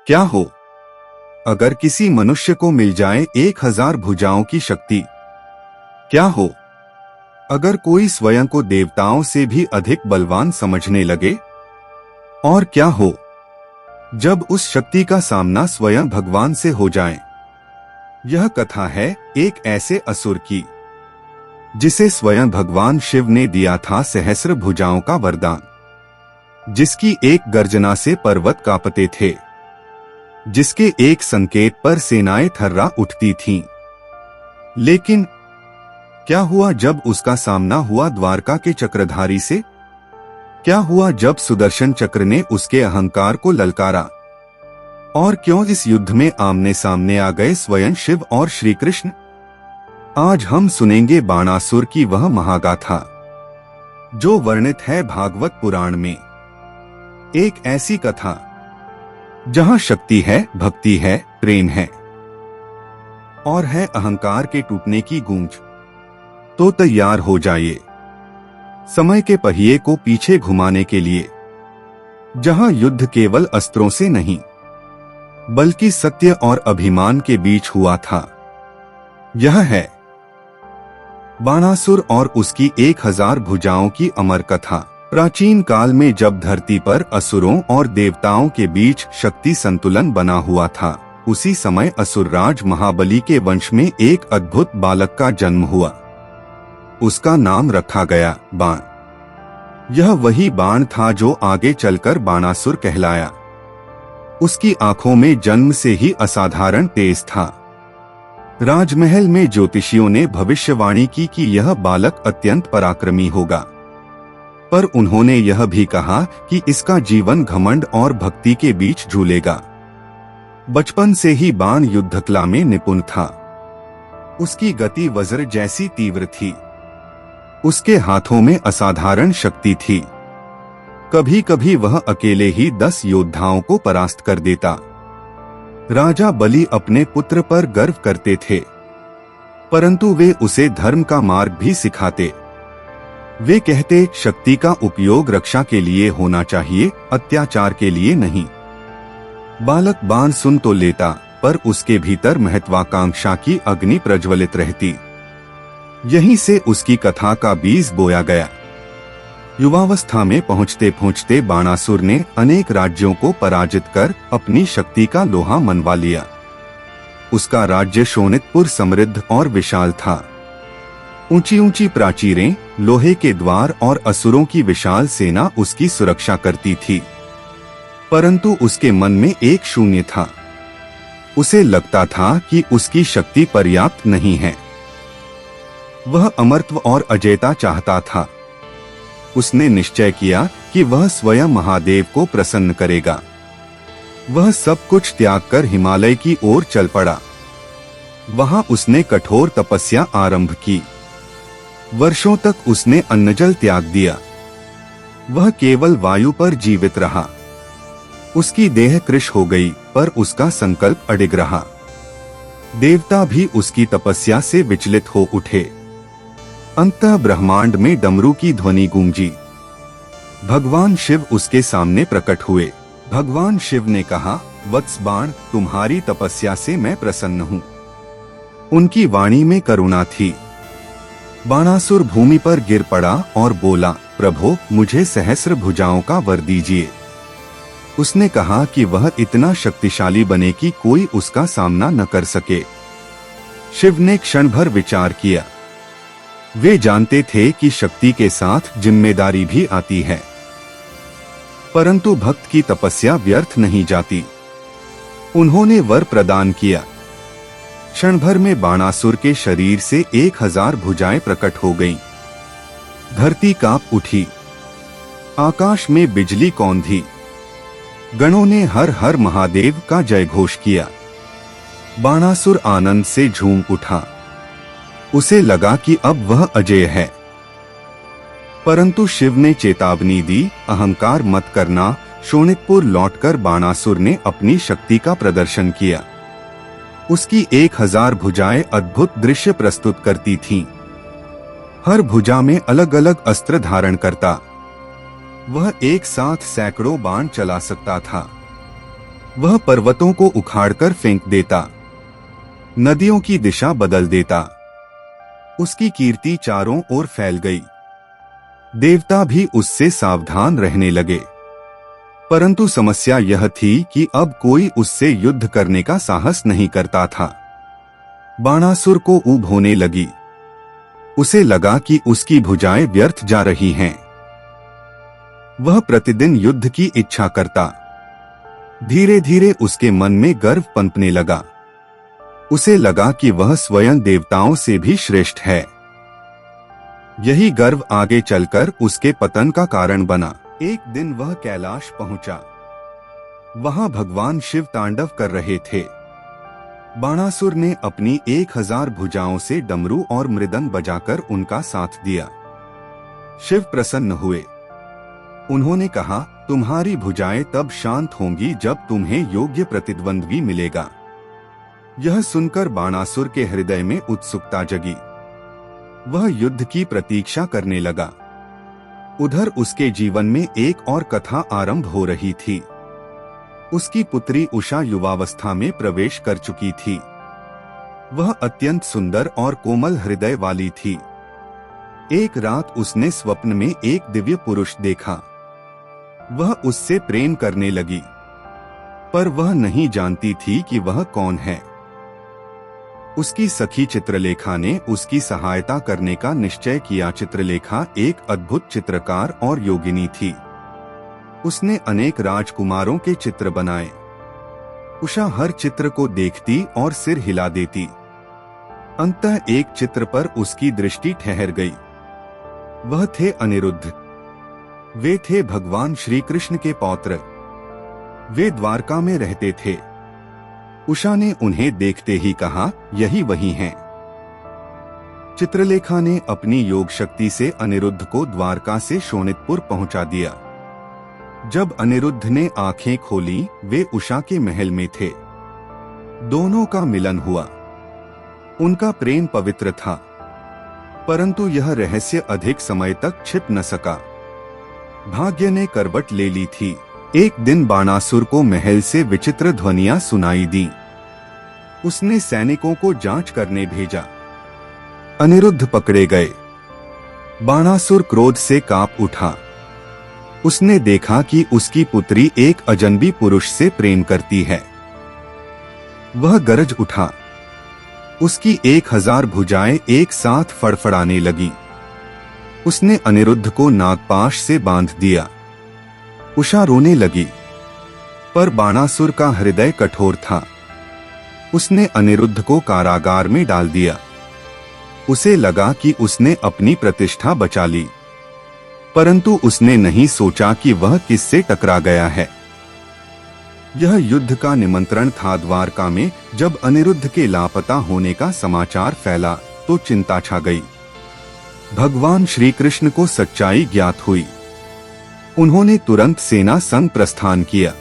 क्या हो अगर किसी मनुष्य को मिल जाए 1000 भुजाओं की शक्ति? क्या हो अगर कोई स्वयं को देवताओं से भी अधिक बलवान समझने लगे? और क्या हो जब उस शक्ति का सामना स्वयं भगवान से हो जाए? यह कथा है एक ऐसे असुर की जिसे स्वयं भगवान शिव ने दिया था सहस्र भुजाओं का वरदान, जिसकी एक गर्जना से पर्वत कांपते थे, जिसके एक संकेत पर सेनाएं थर्रा उठती थीं। लेकिन क्या हुआ जब उसका सामना हुआ द्वारका के चक्रधारी से? क्या हुआ जब सुदर्शन चक्र ने उसके अहंकार को ललकारा? और क्यों इस युद्ध में आमने सामने आ गए स्वयं शिव और श्री कृष्ण? आज हम सुनेंगे बाणासुर की वह महागाथा जो वर्णित है भागवत पुराण में। एक ऐसी कथा जहां शक्ति है, भक्ति है, प्रेम है और है अहंकार के टूटने की गूंज। तो तैयार हो जाइए समय के पहिए को पीछे घुमाने के लिए, जहां युद्ध केवल अस्त्रों से नहीं बल्कि सत्य और अभिमान के बीच हुआ था। यह है बाणासुर और उसकी 1000 भुजाओं की अमर कथा। प्राचीन काल में जब धरती पर असुरों और देवताओं के बीच शक्ति संतुलन बना हुआ था, उसी समय असुरराज महाबली के वंश में एक अद्भुत बालक का जन्म हुआ। उसका नाम रखा गया बाण। यह वही बाण था जो आगे चलकर बाणासुर कहलाया। उसकी आंखों में जन्म से ही असाधारण तेज था। राजमहल में ज्योतिषियों ने भविष्यवाणी की कि यह बालक अत्यंत पराक्रमी होगा, पर उन्होंने यह भी कहा कि इसका जीवन घमंड और भक्ति के बीच झूलेगा। बचपन से ही बाण युद्धकला में निपुण था। उसकी गति वज्र जैसी तीव्र थी। उसके हाथों में असाधारण शक्ति थी। कभी कभी वह अकेले ही 10 योद्धाओं को परास्त कर देता। राजा बलि अपने पुत्र पर गर्व करते थे, परंतु वे उसे धर्म का मार्ग भी सिखाते। वे कहते, शक्ति का उपयोग रक्षा के लिए होना चाहिए, अत्याचार के लिए नहीं। बालक बाण सुन तो लेता, पर उसके भीतर महत्वाकांक्षा की अग्नि प्रज्वलित रहती। यहीं से उसकी कथा का बीज बोया गया। युवावस्था में पहुंचते पहुंचते बाणासुर ने अनेक राज्यों को पराजित कर अपनी शक्ति का लोहा मनवा लिया। उसका राज्य शोणितपुर समृद्ध और विशाल था। ऊंची ऊंची प्राचीरें, लोहे के द्वार और असुरों की विशाल सेना उसकी सुरक्षा करती थी। परंतु उसके मन में एक शून्य था। उसे लगता था कि उसकी शक्ति पर्याप्त नहीं है। वह अमरत्व और अजेयता चाहता था। उसने निश्चय किया कि वह स्वयं महादेव को प्रसन्न करेगा। वह सब कुछ त्याग कर हिमालय की ओर चल पड़ा। वहां उसने कठोर तपस्या आरंभ की। वर्षों तक उसने अन्नजल त्याग दिया। वह केवल वायु पर जीवित रहा। उसकी देह कृश हो गई, पर उसका संकल्प अडिग रहा। देवता भी उसकी तपस्या से विचलित हो उठे। अंतः ब्रह्मांड में डमरू की ध्वनि गूंजी। भगवान शिव उसके सामने प्रकट हुए। भगवान शिव ने कहा, वत्स बाण, तुम्हारी तपस्या से मैं प्रसन्न हूँ। उनकी वाणी में करुणा थी। बाणासुर भूमि पर गिर पड़ा और बोला, प्रभो, मुझे सहस्र भुजाओं का वर दीजिए। उसने कहा कि वह इतना शक्तिशाली बने कि कोई उसका सामना न कर सके। शिव ने क्षण भर विचार किया। वे जानते थे कि शक्ति के साथ जिम्मेदारी भी आती है, परंतु भक्त की तपस्या व्यर्थ नहीं जाती। उन्होंने वर प्रदान किया। क्षण भर में बाणासुर के शरीर से 1000 भुजाएं प्रकट हो गईं। धरती कांप उठी। आकाश में बिजली कौंधी। गणों ने हर हर महादेव का जय घोष किया। बाणासुर आनंद से झूम उठा। उसे लगा कि अब वह अजेय है। परंतु शिव ने चेतावनी दी, अहंकार मत करना। शोणितपुर लौटकर बाणासुर ने अपनी शक्ति का प्रदर्शन किया। उसकी 1000 भुजाएं अद्भुत दृश्य प्रस्तुत करती थीं। हर भुजा में अलग अलग अस्त्र धारण करता। वह एक साथ सैकड़ों बाण चला सकता था। वह पर्वतों को उखाड़कर फेंक देता, नदियों की दिशा बदल देता। उसकी कीर्ति चारों ओर फैल गई। देवता भी उससे सावधान रहने लगे। परंतु समस्या यह थी कि अब कोई उससे युद्ध करने का साहस नहीं करता था। बाणासुर को ऊब होने लगी। उसे लगा कि उसकी भुजाएं व्यर्थ जा रही हैं। वह प्रतिदिन युद्ध की इच्छा करता। धीरे धीरे उसके मन में गर्व पनपने लगा। उसे लगा कि वह स्वयं देवताओं से भी श्रेष्ठ है। यही गर्व आगे चलकर उसके पतन का कारण बना। एक दिन वह कैलाश पहुंचा। वहां भगवान शिव तांडव कर रहे थे। बाणासुर ने अपनी 1000 भुजाओं से डमरू और मृदंग बजाकर उनका साथ दिया। शिव प्रसन्न हुए। उन्होंने कहा, तुम्हारी भुजाएं तब शांत होंगी जब तुम्हें योग्य प्रतिद्वंद्वी मिलेगा। यह सुनकर बाणासुर के हृदय में उत्सुकता जगी। वह युद्ध की प्रतीक्षा करने लगा। उधर उसके जीवन में एक और कथा आरंभ हो रही थी। उसकी पुत्री उषा युवावस्था में प्रवेश कर चुकी थी। वह अत्यंत सुंदर और कोमल हृदय वाली थी। एक रात उसने स्वप्न में एक दिव्य पुरुष देखा। वह उससे प्रेम करने लगी, पर वह नहीं जानती थी कि वह कौन है। उसकी सखी चित्रलेखा ने उसकी सहायता करने का निश्चय किया। चित्रलेखा एक अद्भुत चित्रकार और योगिनी थी। उसने अनेक राजकुमारों के चित्र बनाए। उषा हर चित्र को देखती और सिर हिला देती। अंततः एक चित्र पर उसकी दृष्टि ठहर गई। वह थे अनिरुद्ध। वे थे भगवान श्री कृष्ण के पौत्र। वे द्वारका में रहते थे। उषा ने उन्हें देखते ही कहा, यही वही हैं। चित्रलेखा ने अपनी योग शक्ति से अनिरुद्ध को द्वारका से शोणितपुर पहुंचा दिया। जब अनिरुद्ध ने आंखें खोली, वे उषा के महल में थे। दोनों का मिलन हुआ। उनका प्रेम पवित्र था, परंतु यह रहस्य अधिक समय तक छिप न सका। भाग्य ने करवट ले ली थी। एक दिन बाणासुर को महल से विचित्र ध्वनियां सुनाई दी। उसने सैनिकों को जांच करने भेजा। अनिरुद्ध पकड़े गए। बाणासुर क्रोध से कांप उठा। उसने देखा कि उसकी पुत्री एक अजनबी पुरुष से प्रेम करती है। वह गरज उठा। उसकी 1000 भुजाएं एक साथ फड़फड़ाने लगी। उसने अनिरुद्ध को नागपाश से बांध दिया। उषा रोने लगी, पर बाणासुर का हृदय कठोर था। उसने अनिरुद्ध को कारागार में डाल दिया। उसे लगा कि उसने अपनी प्रतिष्ठा बचा ली, परंतु उसने नहीं सोचा कि वह किससे टकरा गया है। यह युद्ध का निमंत्रण था। द्वारका में जब अनिरुद्ध के लापता होने का समाचार फैला तो चिंता छा गई। भगवान श्री कृष्ण को सच्चाई ज्ञात हुई। उन्होंने तुरंत सेना संग प्रस्थान किया।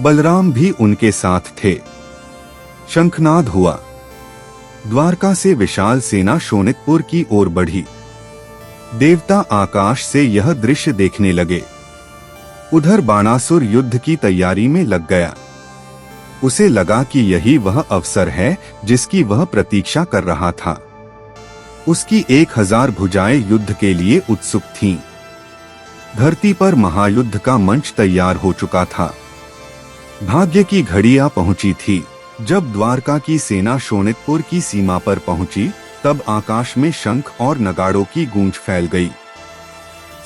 बलराम भी उनके साथ थे। शंखनाद हुआ। द्वारका से विशाल सेना शोणितपुर की ओर बढ़ी। देवता आकाश से यह दृश्य देखने लगे। उधर बाणासुर युद्ध की तैयारी में लग गया। उसे लगा कि यही वह अवसर है जिसकी वह प्रतीक्षा कर रहा था। उसकी 1000 भुजाएं युद्ध के लिए उत्सुक थीं। धरती पर महायुद्ध का मंच तैयार हो चुका था। भाग्य की घड़ी आ पहुंची थी। जब द्वारका की सेना शोणितपुर की सीमा पर पहुंची, तब आकाश में शंख और नगाड़ों की गूंज फैल गई।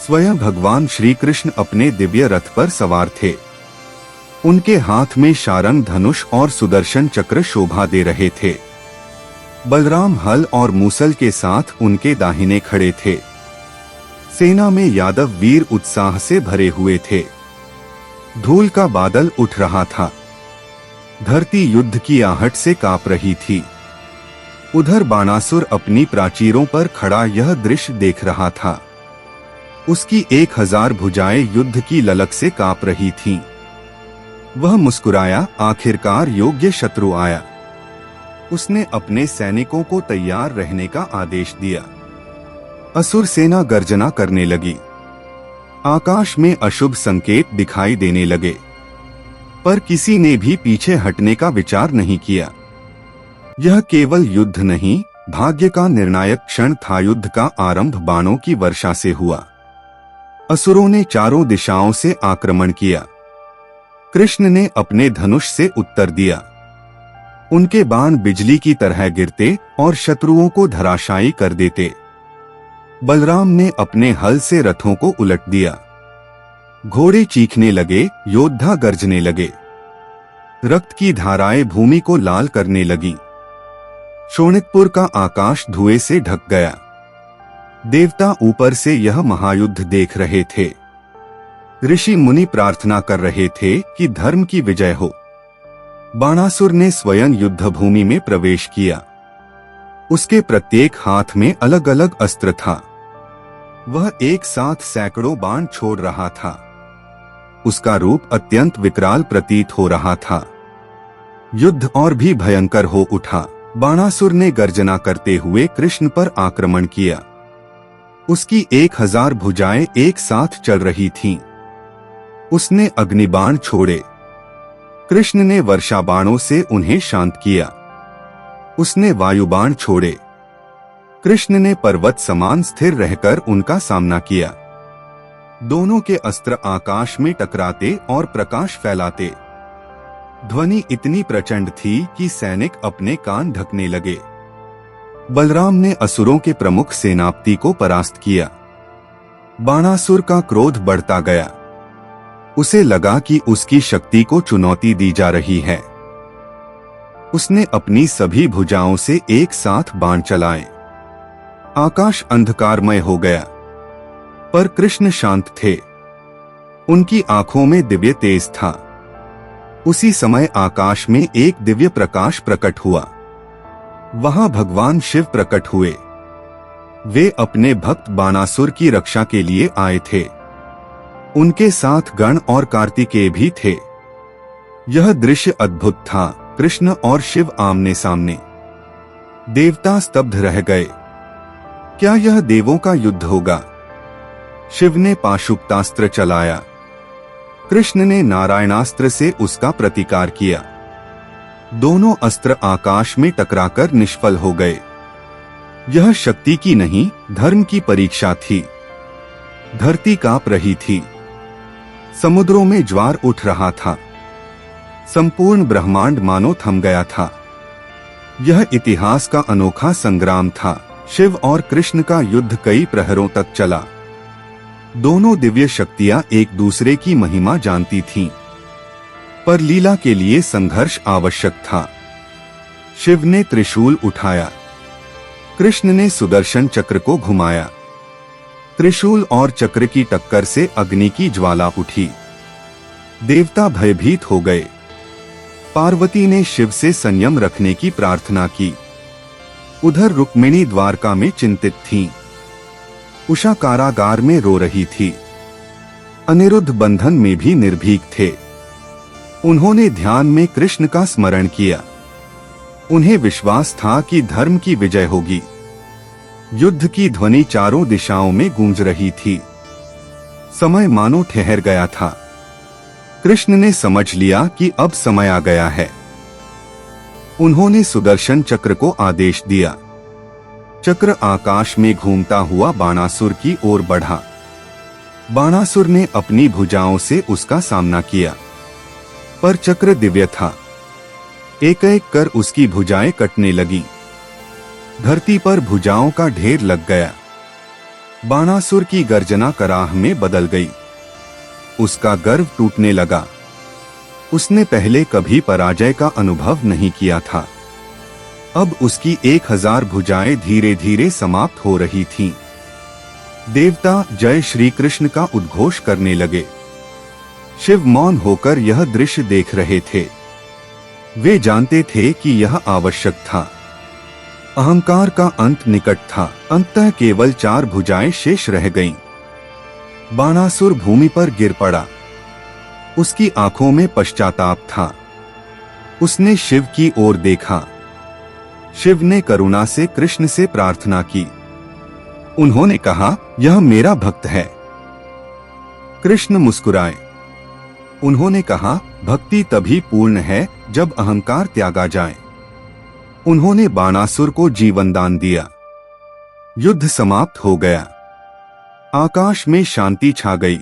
स्वयं भगवान श्री कृष्ण अपने दिव्य रथ पर सवार थे। उनके हाथ में शारंग धनुष और सुदर्शन चक्र शोभा दे रहे थे। बलराम हल और मूसल के साथ उनके दाहिने खड़े थे। सेना में यादव वीर उत्साह से भरे हुए थे। धूल का बादल उठ रहा था। धरती युद्ध की आहट से कांप रही थी। उधर बाणासुर अपनी प्राचीरों पर खड़ा यह दृश्य देख रहा था। उसकी 1000 भुजाएं युद्ध की ललक से कांप रही थीं। वह मुस्कुराया, आखिरकार योग्य शत्रु आया। उसने अपने सैनिकों को तैयार रहने का आदेश दिया। असुर सेना गर्जना करने लगी। आकाश में अशुभ संकेत दिखाई देने लगे, पर किसी ने भी पीछे हटने का विचार नहीं किया। यह केवल युद्ध नहीं, भाग्य का निर्णायक क्षण था। युद्ध का आरंभ बाणों की वर्षा से हुआ। असुरों ने चारों दिशाओं से आक्रमण किया। कृष्ण ने अपने धनुष से उत्तर दिया। उनके बाण बिजली की तरह गिरते और शत्रुओं को धराशायी कर देते। बलराम ने अपने हल से रथों को उलट दिया। घोड़े चीखने लगे, योद्धा गरजने लगे। रक्त की धाराएं भूमि को लाल करने लगी। शोणितपुर का आकाश धुएं से ढक गया। देवता ऊपर से यह महायुद्ध देख रहे थे। ऋषि मुनि प्रार्थना कर रहे थे कि धर्म की विजय हो। बाणासुर ने स्वयं युद्ध भूमि में प्रवेश किया। उसके प्रत्येक हाथ में अलग अलग अस्त्र था। वह एक साथ सैकड़ों बाण छोड़ रहा था। उसका रूप अत्यंत विकराल प्रतीत हो रहा था। युद्ध और भी भयंकर हो उठा। बाणासुर ने गर्जना करते हुए कृष्ण पर आक्रमण किया। उसकी 1000 भुजाएं एक साथ चल रही थीं। उसने अग्निबाण छोड़े। कृष्ण ने वर्षा बाणों से उन्हें शांत किया। उसने वायुबाण छोड़े। कृष्ण ने पर्वत समान स्थिर रहकर उनका सामना किया। दोनों के अस्त्र आकाश में टकराते और प्रकाश फैलाते। ध्वनि इतनी प्रचंड थी कि सैनिक अपने कान ढकने लगे। बलराम ने असुरों के प्रमुख सेनापति को परास्त किया। बाणासुर का क्रोध बढ़ता गया। उसे लगा कि उसकी शक्ति को चुनौती दी जा रही है। उसने अपनी सभी भुजाओं से एक साथ बाण चलाए। आकाश अंधकारमय हो गया, पर कृष्ण शांत थे। उनकी आंखों में दिव्य तेज था। उसी समय आकाश में एक दिव्य प्रकाश प्रकट हुआ। वहां भगवान शिव प्रकट हुए। वे अपने भक्त बाणासुर की रक्षा के लिए आए थे। उनके साथ गण और कार्तिकेय भी थे। यह दृश्य अद्भुत था। कृष्ण और शिव आमने सामने। देवता स्तब्ध रह गए। क्या यह देवों का युद्ध होगा? शिव ने पाशुपतास्त्र चलाया। कृष्ण ने नारायणास्त्र से उसका प्रतिकार किया। दोनों अस्त्र आकाश में टकराकर निष्फल हो गए। यह शक्ति की नहीं, धर्म की परीक्षा थी। धरती कांप रही थी। समुद्रों में ज्वार उठ रहा था। संपूर्ण ब्रह्मांड मानो थम गया था। यह इतिहास का अनोखा संग्राम था। शिव और कृष्ण का युद्ध कई प्रहरों तक चला। दोनों दिव्य शक्तियां एक दूसरे की महिमा जानती थीं, पर लीला के लिए संघर्ष आवश्यक था। शिव ने त्रिशूल उठाया। कृष्ण ने सुदर्शन चक्र को घुमाया। त्रिशूल और चक्र की टक्कर से अग्नि की ज्वाला उठी। देवता भयभीत हो गए। पार्वती ने शिव से संयम रखने की प्रार्थना की। उधर रुक्मिणी द्वारका में चिंतित थीं। उषा कारागार में रो रही थी। अनिरुद्ध बंधन में भी निर्भीक थे। उन्होंने ध्यान में कृष्ण का स्मरण किया। उन्हें विश्वास था कि धर्म की विजय होगी। युद्ध की ध्वनि चारों दिशाओं में गूंज रही थी। समय मानो ठहर गया था। कृष्ण ने समझ लिया कि अब समय आ गया है। उन्होंने सुदर्शन चक्र को आदेश दिया। चक्र आकाश में घूमता हुआ बाणासुर की ओर बढ़ा। बाणासुर ने अपनी भुजाओं से उसका सामना किया, पर चक्र दिव्य था। एक एक कर उसकी भुजाएं कटने लगी। धरती पर भुजाओं का ढेर लग गया। बाणासुर की गर्जना कराह में बदल गई। उसका गर्व टूटने लगा। उसने पहले कभी पराजय का अनुभव नहीं किया था। अब उसकी 1000 भुजाएं धीरे धीरे समाप्त हो रही थीं। देवता जय श्री कृष्ण का उद्घोष करने लगे। शिव मौन होकर यह दृश्य देख रहे थे। वे जानते थे कि यह आवश्यक था। अहंकार का अंत निकट था। अंततः केवल 4 भुजाएं शेष रह गईं। बाणासुर भूमि पर गिर पड़ा। उसकी आंखों में पश्चाताप था। उसने शिव की ओर देखा। शिव ने करुणा से कृष्ण से प्रार्थना की। उन्होंने कहा, यह मेरा भक्त है। कृष्ण मुस्कुराए। उन्होंने कहा, भक्ति तभी पूर्ण है जब अहंकार त्यागा जाए। उन्होंने बाणासुर को जीवनदान दिया। युद्ध समाप्त हो गया। आकाश में शांति छा गई।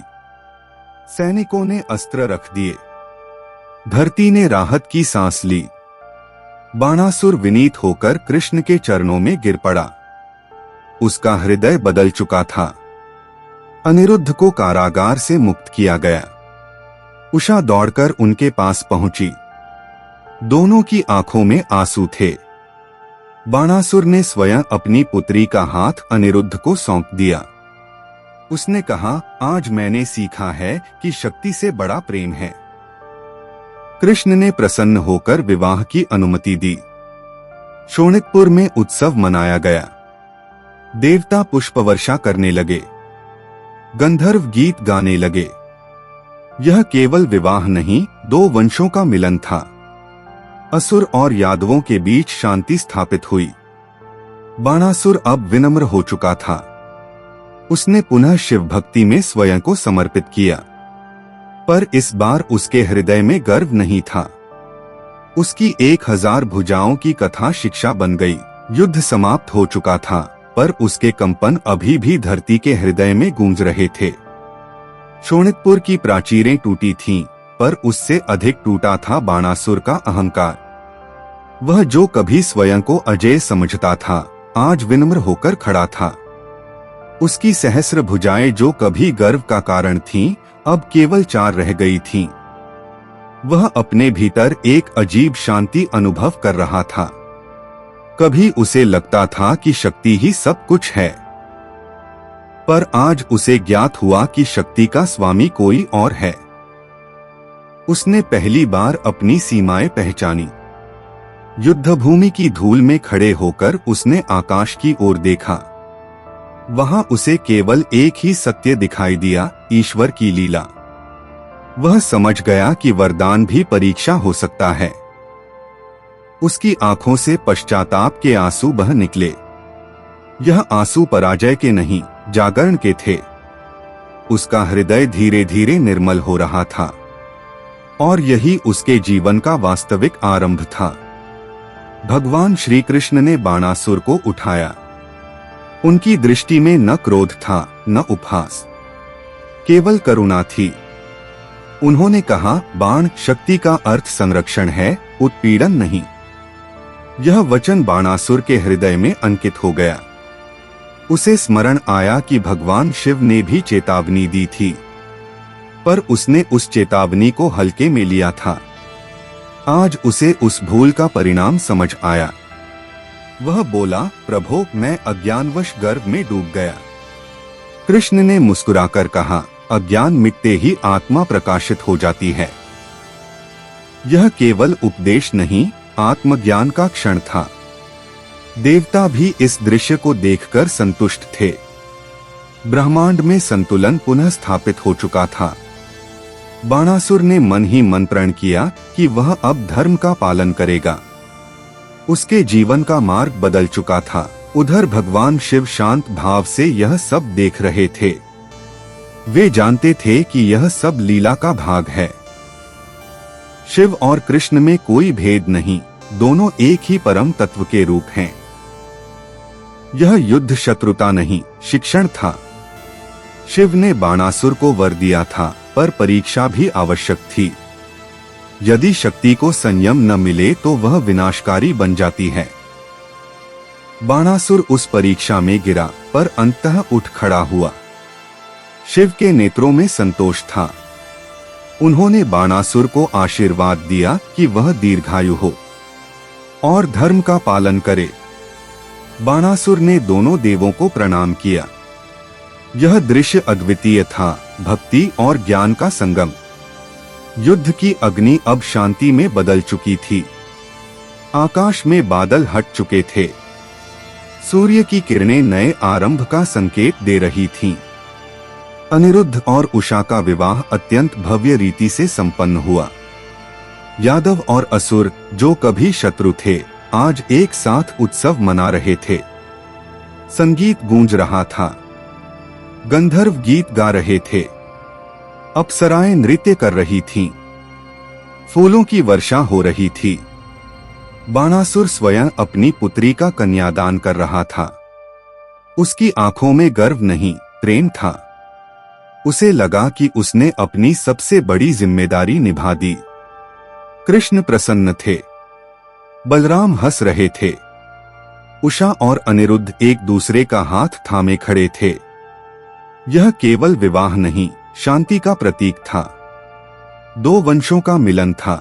सैनिकों ने अस्त्र रख दिए। धरती ने राहत की सांस ली। बाणासुर विनीत होकर कृष्ण के चरणों में गिर पड़ा। उसका हृदय बदल चुका था। अनिरुद्ध को कारागार से मुक्त किया गया। उषा दौड़कर उनके पास पहुंची। दोनों की आंखों में आंसू थे। बाणासुर ने स्वयं अपनी पुत्री का हाथ अनिरुद्ध को सौंप दिया। उसने कहा, आज मैंने सीखा है कि शक्ति से बड़ा प्रेम है। कृष्ण ने प्रसन्न होकर विवाह की अनुमति दी। शोणितपुर में उत्सव मनाया गया। देवता पुष्प वर्षा करने लगे। गंधर्व गीत गाने लगे। यह केवल विवाह नहीं, दो वंशों का मिलन था। असुर और यादवों के बीच शांति स्थापित हुई। बाणासुर अब विनम्र हो चुका था। उसने पुनः शिव भक्ति में स्वयं को समर्पित किया। पर इस बार उसके हृदय में गर्व नहीं था। उसकी 1000 भुजाओं की कथा शिक्षा बन गई। युद्ध समाप्त हो चुका था, पर उसके कंपन अभी भी धरती के हृदय में गूंज रहे थे। शोणितपुर की प्राचीरें टूटी थीं, पर उससे अधिक टूटा था बाणासुर का अहंकार। वह जो कभी स्वयं को अजेय समझता था, आज विनम्र होकर खड़ा था। उसकी सहस्र भुजाएं जो कभी गर्व का कारण थीं, अब केवल 4 रह गई थीं। वह अपने भीतर एक अजीब शांति अनुभव कर रहा था। कभी उसे लगता था कि शक्ति ही सब कुछ है, पर आज उसे ज्ञात हुआ कि शक्ति का स्वामी कोई और है। उसने पहली बार अपनी सीमाएं पहचानी। युद्धभूमि की धूल में खड़े होकर उसने आकाश की ओर देखा। वहां उसे केवल एक ही सत्य दिखाई दिया, ईश्वर की लीला। वह समझ गया कि वरदान भी परीक्षा हो सकता है। उसकी आंखों से पश्चाताप के आंसू बह निकले। यह आंसू पराजय के नहीं, जागरण के थे। उसका हृदय धीरे धीरे निर्मल हो रहा था, और यही उसके जीवन का वास्तविक आरंभ था। भगवान श्री कृष्ण ने बाणासुर को उठाया। उनकी दृष्टि में न क्रोध था, न उपहास, केवल करुणा थी। उन्होंने कहा, बाण शक्ति का अर्थ संरक्षण है, उत्पीड़न नहीं। यह वचन बाणासुर के हृदय में अंकित हो गया। उसे स्मरण आया कि भगवान शिव ने भी चेतावनी दी थी, पर उसने उस चेतावनी को हल्के में लिया था। आज उसे उस भूल का परिणाम समझ आया। वह बोला, प्रभो, मैं अज्ञानवश गर्भ में डूब गया। कृष्ण ने मुस्कुराकर कहा, अज्ञान मिटते ही आत्मा प्रकाशित हो जाती है। यह केवल उपदेश नहीं, आत्मज्ञान का क्षण था। देवता भी इस दृश्य को देखकर संतुष्ट थे। ब्रह्मांड में संतुलन पुनः स्थापित हो चुका था। बाणासुर ने मन ही मन प्रण किया कि वह अब धर्म का पालन करेगा। उसके जीवन का मार्ग बदल चुका था। उधर भगवान शिव शांत भाव से यह सब देख रहे थे। वे जानते थे कि यह सब लीला का भाग है। शिव और कृष्ण में कोई भेद नहीं, दोनों एक ही परम तत्व के रूप हैं। यह युद्ध शत्रुता नहीं, शिक्षण था। शिव ने बाणासुर को वर दिया था, पर परीक्षा भी आवश्यक थी। यदि शक्ति को संयम न मिले तो वह विनाशकारी बन जाती है। बाणासुर उस परीक्षा में गिरा, पर अंततः उठ खड़ा हुआ। शिव के नेत्रों में संतोष था। उन्होंने बाणासुर को आशीर्वाद दिया कि वह दीर्घायु हो और धर्म का पालन करे। बाणासुर ने दोनों देवों को प्रणाम किया। यह दृश्य अद्वितीय था, भक्ति और ज्ञान का संगम। युद्ध की अग्नि अब शांति में बदल चुकी थी। आकाश में बादल हट चुके थे। सूर्य की किरणें नए आरंभ का संकेत दे रही थीं। अनिरुद्ध और उषा का विवाह अत्यंत भव्य रीति से संपन्न हुआ। यादव और असुर, जो कभी शत्रु थे, आज एक साथ उत्सव मना रहे थे। संगीत गूंज रहा था। गंधर्व गीत गा रहे थे। अप्सराएं नृत्य कर रही थीं। फूलों की वर्षा हो रही थी। बाणासुर स्वयं अपनी पुत्री का कन्यादान कर रहा था। उसकी आंखों में गर्व नहीं, प्रेम था। उसे लगा कि उसने अपनी सबसे बड़ी जिम्मेदारी निभा दी। कृष्ण प्रसन्न थे, बलराम हंस रहे थे। उषा और अनिरुद्ध एक दूसरे का हाथ थामे खड़े थे। यह केवल विवाह नहीं, शांति का प्रतीक था। दो वंशों का मिलन था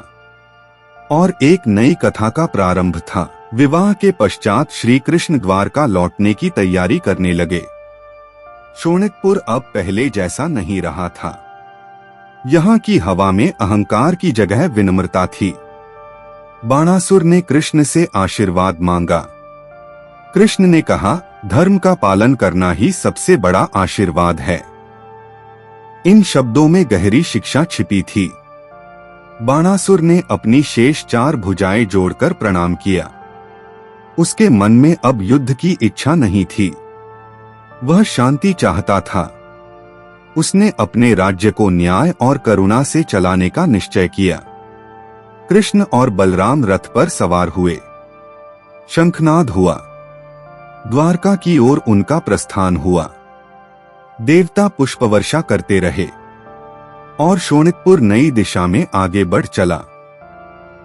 और एक नई कथा का प्रारंभ था। विवाह के पश्चात श्री कृष्ण द्वारका लौटने की तैयारी करने लगे। शोणितपुर अब पहले जैसा नहीं रहा था। यहाँ की हवा में अहंकार की जगह विनम्रता थी। बाणासुर ने कृष्ण से आशीर्वाद मांगा। कृष्ण ने कहा, धर्म का पालन करना ही सबसे बड़ा आशीर्वाद है। इन शब्दों में गहरी शिक्षा छिपी थी। बाणासुर ने अपनी शेष 4 भुजाएं जोड़कर प्रणाम किया। उसके मन में अब युद्ध की इच्छा नहीं थी। वह शांति चाहता था। उसने अपने राज्य को न्याय और करुणा से चलाने का निश्चय किया। कृष्ण और बलराम रथ पर सवार हुए। शंखनाद हुआ। द्वारका की ओर उनका प्रस्थान हुआ। देवता पुष्पवर्षा करते रहे और शोणितपुर नई दिशा में आगे बढ़ चला।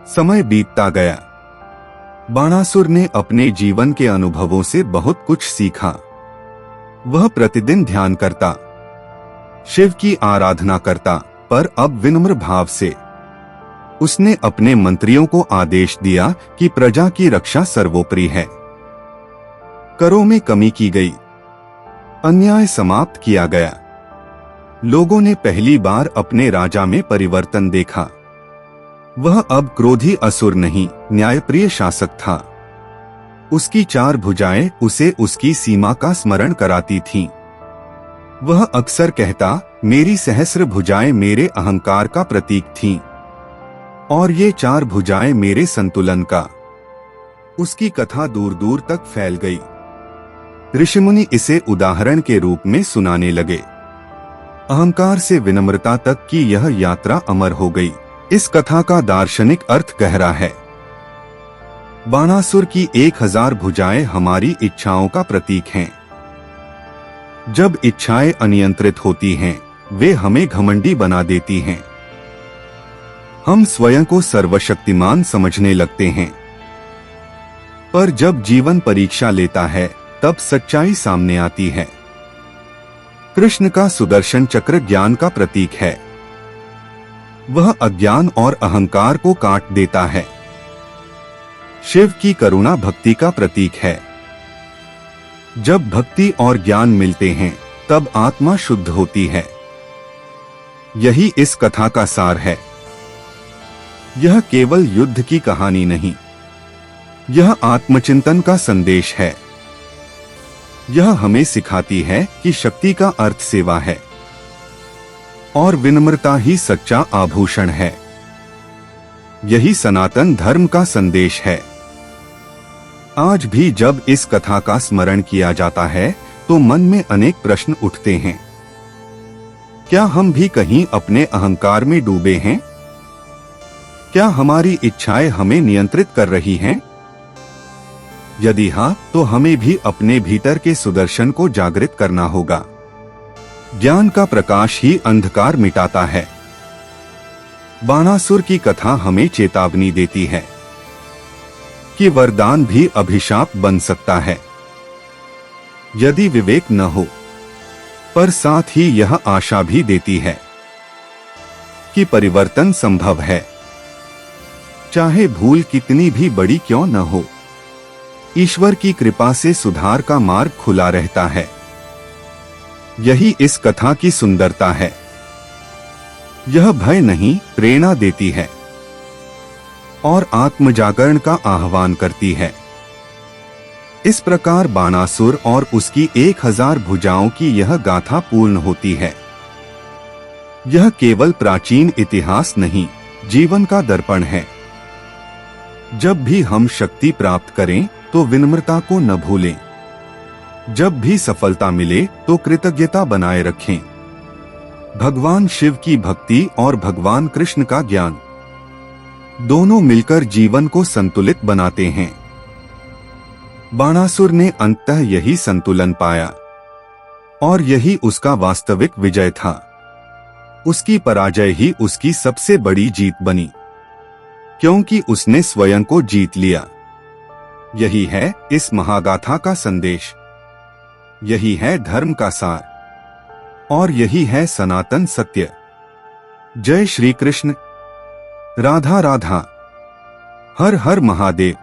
समय बीतता गया। बाणासुर ने अपने जीवन के अनुभवों से बहुत कुछ सीखा। वह प्रतिदिन ध्यान करता, शिव की आराधना करता, पर अब विनम्र भाव से। उसने अपने मंत्रियों को आदेश दिया कि प्रजा की रक्षा सर्वोपरि है। करों में कमी की गई, अन्याय समाप्त किया गया। लोगों ने पहली बार अपने राजा में परिवर्तन देखा। वह अब क्रोधी असुर नहीं, न्यायप्रिय शासक था। उसकी 4 भुजाएं उसे उसकी सीमा का स्मरण कराती थीं। वह अक्सर कहता, मेरी सहस्र भुजाएं मेरे अहंकार का प्रतीक थीं और ये 4 भुजाएं मेरे संतुलन का। उसकी कथा दूर दूर तक फैल गई। ऋषिमुनि इसे उदाहरण के रूप में सुनाने लगे। अहंकार से विनम्रता तक की यह यात्रा अमर हो गई। इस कथा का दार्शनिक अर्थ गहरा है। बाणासुर की 1000 भुजाएं हमारी इच्छाओं का प्रतीक हैं। जब इच्छाएं अनियंत्रित होती हैं, वे हमें घमंडी बना देती हैं। हम स्वयं को सर्वशक्तिमान समझने लगते हैं। पर जब जीवन परीक्षा लेता है, तब सच्चाई सामने आती है। कृष्ण का सुदर्शन चक्र ज्ञान का प्रतीक है। वह अज्ञान और अहंकार को काट देता है। शिव की करुणा भक्ति का प्रतीक है। जब भक्ति और ज्ञान मिलते हैं, तब आत्मा शुद्ध होती है। यही इस कथा का सार है। यह केवल युद्ध की कहानी नहीं, यह आत्मचिंतन का संदेश है। यह हमें सिखाती है कि शक्ति का अर्थ सेवा है और विनम्रता ही सच्चा आभूषण है। यही सनातन धर्म का संदेश है। आज भी जब इस कथा का स्मरण किया जाता है, तो मन में अनेक प्रश्न उठते हैं। क्या हम भी कहीं अपने अहंकार में डूबे हैं? क्या हमारी इच्छाएं हमें नियंत्रित कर रही हैं? यदि हाँ, तो हमें भी अपने भीतर के सुदर्शन को जागृत करना होगा। ज्ञान का प्रकाश ही अंधकार मिटाता है। बाणासुर की कथा हमें चेतावनी देती है कि वरदान भी अभिशाप बन सकता है, यदि विवेक न हो। पर साथ ही यह आशा भी देती है कि परिवर्तन संभव है, चाहे भूल कितनी भी बड़ी क्यों न हो। ईश्वर की कृपा से सुधार का मार्ग खुला रहता है। यही इस कथा की सुंदरता है। यह भय नहीं, प्रेरणा देती है और आत्मजागरण का आह्वान करती है। इस प्रकार बाणासुर और उसकी 1000 भुजाओं की यह गाथा पूर्ण होती है। यह केवल प्राचीन इतिहास नहीं, जीवन का दर्पण है। जब भी हम शक्ति प्राप्त करें, तो विनम्रता को न भूलें। जब भी सफलता मिले, तो कृतज्ञता बनाए रखें। भगवान शिव की भक्ति और भगवान कृष्ण का ज्ञान दोनों मिलकर जीवन को संतुलित बनाते हैं। बाणासुर ने अंततः यही संतुलन पाया और यही उसका वास्तविक विजय था। उसकी पराजय ही उसकी सबसे बड़ी जीत बनी, क्योंकि उसने स्वयं को जीत लिया। यही है इस महागाथा का संदेश, यही है धर्म का सार और यही है सनातन सत्य। जय श्री कृष्ण। राधा राधा। हर हर महादेव।